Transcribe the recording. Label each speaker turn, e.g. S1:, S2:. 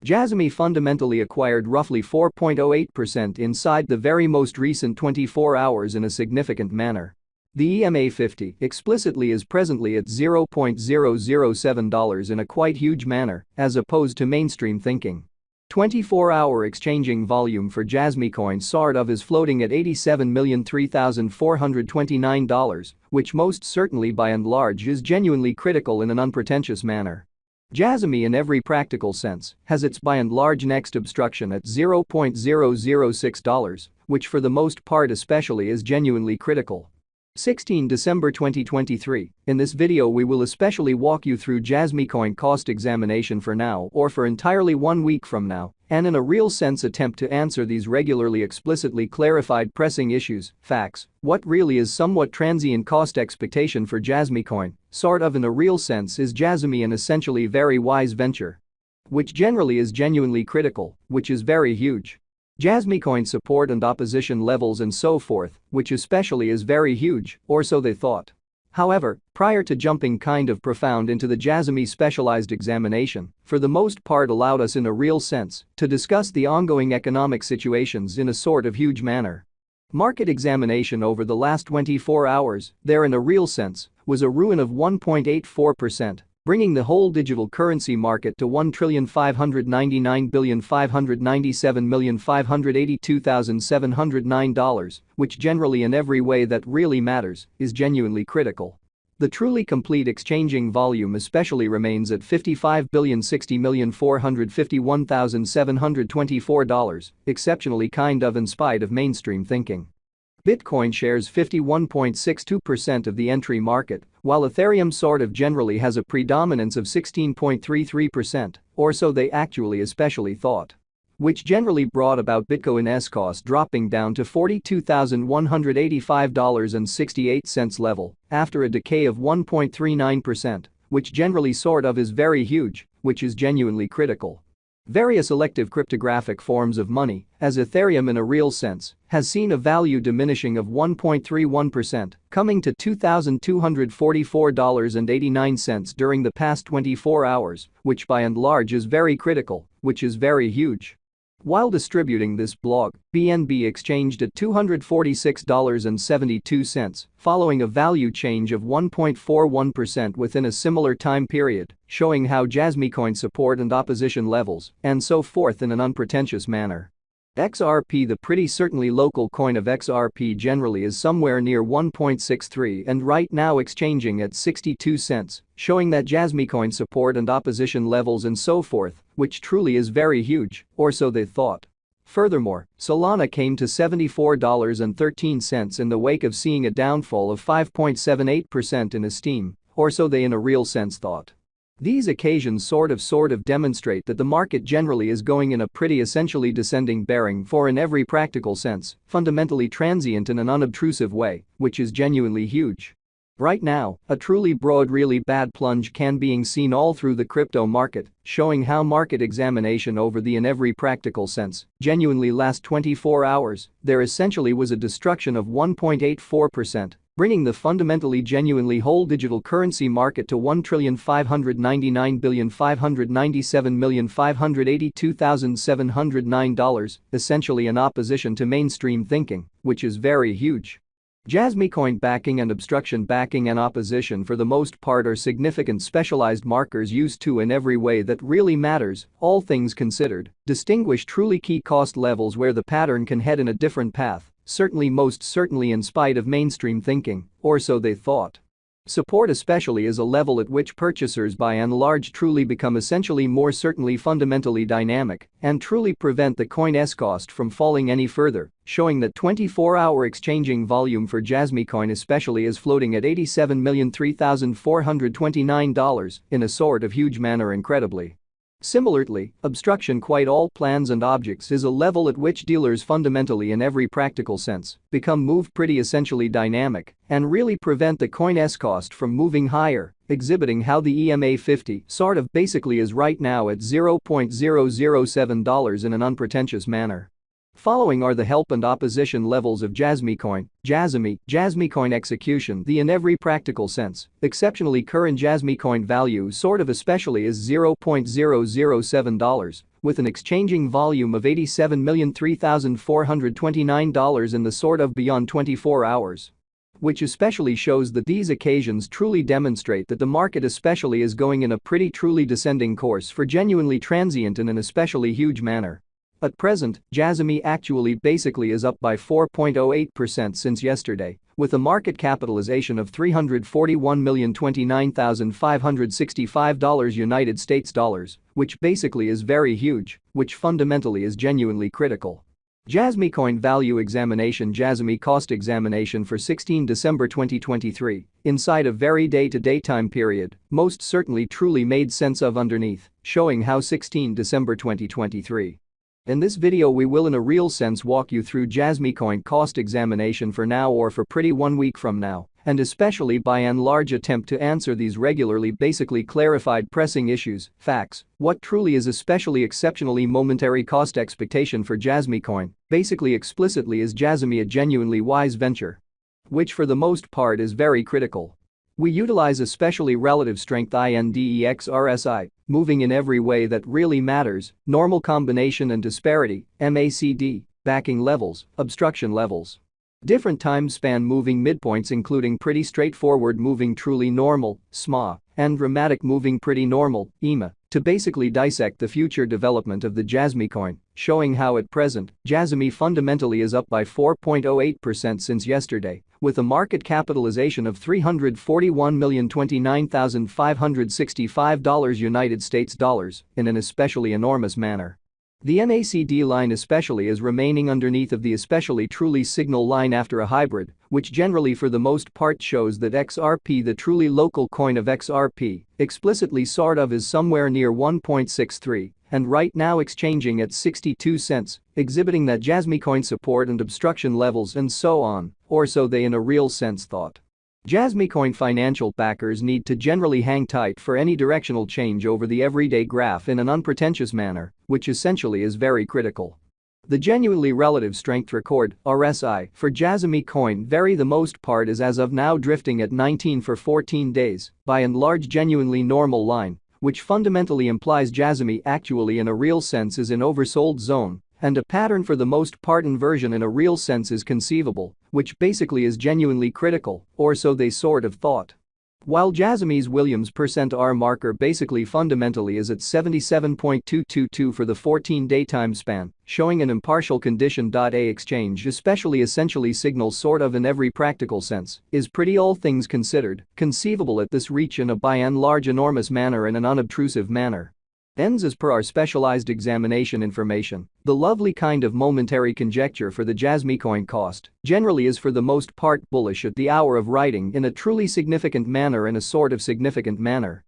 S1: Jasmy fundamentally acquired roughly 4.08% inside the very most recent 24 hours in a significant manner. The EMA 50 explicitly is presently at $0.007 in a quite huge manner, as opposed to mainstream thinking. 24-hour exchanging volume for Jasmy coin sort of is floating at $87,003,429, which most certainly by and large is genuinely critical in an unpretentious manner. Jasmy in every practical sense has its by and large next obstruction at $0.006, which for the most part especially is genuinely critical. 16 December 2023, in this video we will especially walk you through Jasmy coin cost examination for now or for entirely 1 week from now, and in a real sense attempt to answer these regularly explicitly clarified pressing issues, facts, what really is somewhat transient cost expectation for Jasmy coin, sort of in a real sense is Jasmy an essentially very wise venture? Which generally is genuinely critical, which is very huge. Jasmy coin support and opposition levels and so forth, which especially is very huge, or so they thought. However, prior to jumping kind of profound into the Jasmy specialized examination, for the most part allowed us in a real sense to discuss the ongoing economic situations in a sort of huge manner. Market examination over the last 24 hours, there in a real sense, was a ruin of 1.84%. Bringing the whole digital currency market to $1,599,597,582,709, which generally in every way that really matters is genuinely critical. The truly complete exchanging volume especially remains at $55,060,451,724, exceptionally kind of in spite of mainstream thinking. Bitcoin shares 51.62% of the entry market, while Ethereum sort of generally has a predominance of 16.33%, or so they actually especially thought. Which generally brought about Bitcoin's cost dropping down to $42,185.68 level after a decay of 1.39%, which generally sort of is very huge, which is genuinely critical. Various elective cryptographic forms of money, as Ethereum in a real sense, has seen a value diminishing of 1.31%, coming to $2,244.89 during the past 24 hours, which by and large is very critical, which is very huge. While distributing this blog, BNB exchanged at $246.72, following a value change of 1.41% within a similar time period, showing how Jasmy coin support and opposition levels, and so forth in an unpretentious manner. XRP, the pretty certainly local coin of XRP generally is somewhere near 1.63 and right now exchanging at 62 cents, showing that Jasmy coin support and opposition levels and so forth, which truly is very huge, or so they thought. Furthermore, Solana came to $74.13 in the wake of seeing a downfall of 5.78% in esteem, or so they in a real sense thought. These occasions sort of demonstrate that the market generally is going in a pretty essentially descending bearing for in every practical sense, fundamentally transient in an unobtrusive way, which is genuinely huge. Right now, a truly broad really bad plunge can being seen all through the crypto market, showing how market examination over the in every practical sense, genuinely last 24 hours, there essentially was a destruction of 1.84%. Bringing the fundamentally genuinely whole digital currency market to $1,599,597,582,709, essentially in opposition to mainstream thinking, which is very huge. Jasmy coin backing and obstruction backing and opposition for the most part are significant specialized markers used to in every way that really matters, all things considered, distinguish truly key cost levels where the pattern can head in a different path. Certainly most certainly in spite of mainstream thinking, or so they thought. Support especially is a level at which purchasers by and large truly become essentially more certainly fundamentally dynamic and truly prevent the coin's cost from falling any further, showing that 24-hour exchanging volume for Jasmy coin especially is floating at $87,003,429 in a sort of huge manner incredibly. Similarly, obstruction quite all plans and objects is a level at which dealers fundamentally in every practical sense become move pretty essentially dynamic and really prevent the coin's cost from moving higher, exhibiting how the EMA 50 sort of basically is right now at $0.007 in an unpretentious manner. Following are the help and opposition levels of Jasmy coin, Jasmy coin execution. The in every practical sense, exceptionally current Jasmy coin value sort of especially is $0.007, with an exchanging volume of $87,003,429 in the sort of beyond 24 hours. Which especially shows that these occasions truly demonstrate that the market especially is going in a pretty truly descending course for genuinely transient in an especially huge manner. At present, Jasmy actually basically is up by 4.08% since yesterday, with a market capitalization of $341,029,565 United States dollars, which basically is very huge, which fundamentally is genuinely critical. Jasmy coin value examination. Jasmy cost examination for 16 December 2023, inside a very day-to-day time period, most certainly truly made sense of underneath, showing how 16 December 2023. In this video we will in a real sense walk you through Jasmy coin cost examination for now or for pretty 1 week from now, and especially by and large attempt to answer these regularly basically clarified pressing issues, facts, what truly is especially exceptionally momentary cost expectation for Jasmy coin, basically explicitly is Jasmy a genuinely wise venture? Which for the most part is very critical. We utilize especially relative strength index RSI, moving in every way that really matters, normal combination and disparity, MACD, backing levels, obstruction levels. Different time span moving midpoints including pretty straightforward moving truly normal, SMA, and dramatic moving pretty normal, EMA, to basically dissect the future development of the Jasmy coin, showing how at present, Jasmy fundamentally is up by 4.08% since yesterday, with a market capitalization of $341,029,565 United States dollars in an especially enormous manner. The MACD line especially is remaining underneath of the especially truly signal line after a hybrid, which generally for the most part shows that XRP, the truly local coin of XRP, explicitly sort of is somewhere near 1.63 and right now exchanging at 62 cents, exhibiting that Jasmy coin support and obstruction levels and so on, or so they in a real sense thought. Jasmy coin financial backers need to generally hang tight for any directional change over the everyday graph in an unpretentious manner, which essentially is very critical. The genuinely relative strength record, RSI, for Jasmy coin vary the most part is as of now drifting at 19 for 14 days, by and large genuinely normal line, which fundamentally implies Jasmy actually in a real sense is in oversold zone, and a pattern for the most part inversion in a real sense is conceivable, which basically is genuinely critical, or so they sort of thought. While Jasmy's Williams %R marker basically fundamentally is at 77.222 for the 14-day time span, showing an impartial condition. A exchange especially essentially signals sort of in every practical sense, is pretty all things considered, conceivable at this reach in a by and large enormous manner in an unobtrusive manner. Ends as per our specialized examination information, the lovely kind of momentary conjecture for the Jasmy coin cost generally is for the most part bullish at the hour of writing in a truly significant manner in a sort of significant manner.